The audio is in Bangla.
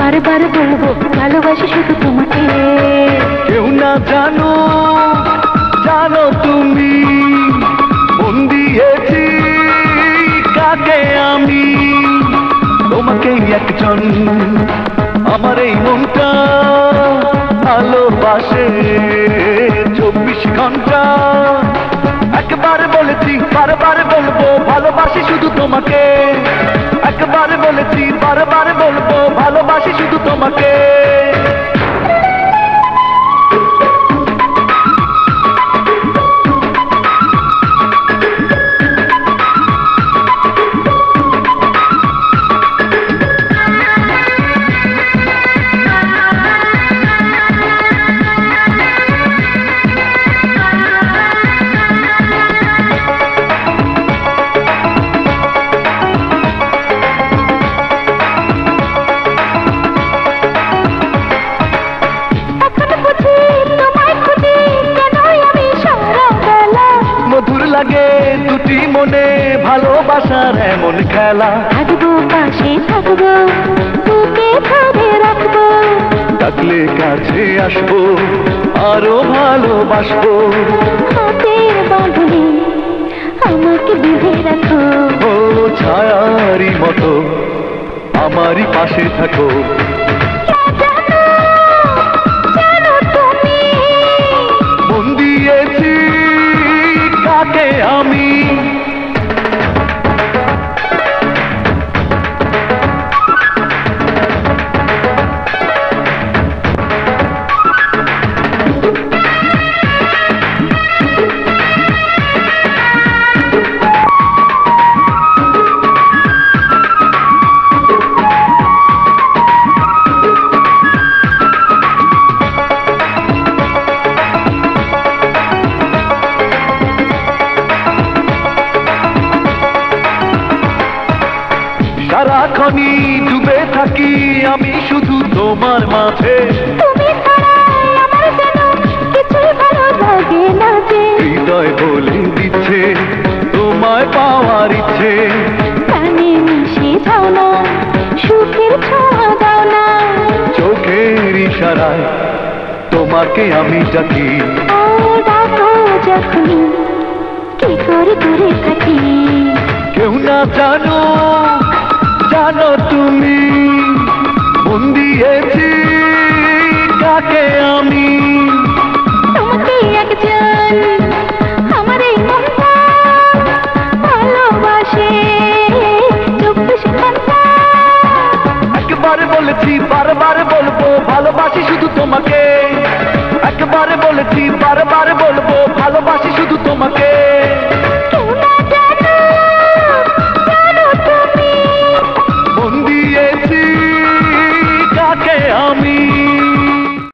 বারবার বলবো ভালোবাসি শুধু তোমাকে। কেউ না জানো জানো তুমি মন দিয়েছি কাকে আমি, তোমাকেই একজন আমার এই মনটা ভালোবাসে 24 ঘন্টা। একবার বলেছি বারবার বলবো ভালোবাসি শুধু তোমাকে, একবার বলেছি বারবার বলবো ভালোবাসি শুধু তোমাকে। মধুর লাগে দুটি মনে ভালোবাসার এমন খেলা। থাকবো পাশে থাকবো তোকে ধরে রাখবো, ডাকলে কাছে আসবো আরো ভালোবাসবো। হাতের বাঁধনে আমাকে বেঁধে রাখো, ও ছায়ারি মতো আমারই পাশে থাকো। জানো তুমি মন দিয়েছি কাকে আমি, সারাক্ষণই ডুবে থাকি আমি শুধু তোমার মাঝে। তুমি ছাড়াই আমার যেন কিছুই ভালো লাগে না যে, হৃদয় বলে দিচ্ছে তোমায় পাওয়ার ইচ্ছে। প্রাণে মিশে যাও না সুখের ছোঁয়া দাও না, চোখের ইশারায় তোমাকে আমি ডাকি। ও ডাকো যখনই কি করে দূরে থাকি। কেউ না জানো জানো তুমি মন দিয়েছি কাকে আমি, তোমাকে একজন আমার এই মনটা ভালোবাসে 24 ঘন্টা। একবার বলেছি বারবার বলবো ভালোবাসি শুধু তোমাকে, একবার বলেছি বারবার বলবো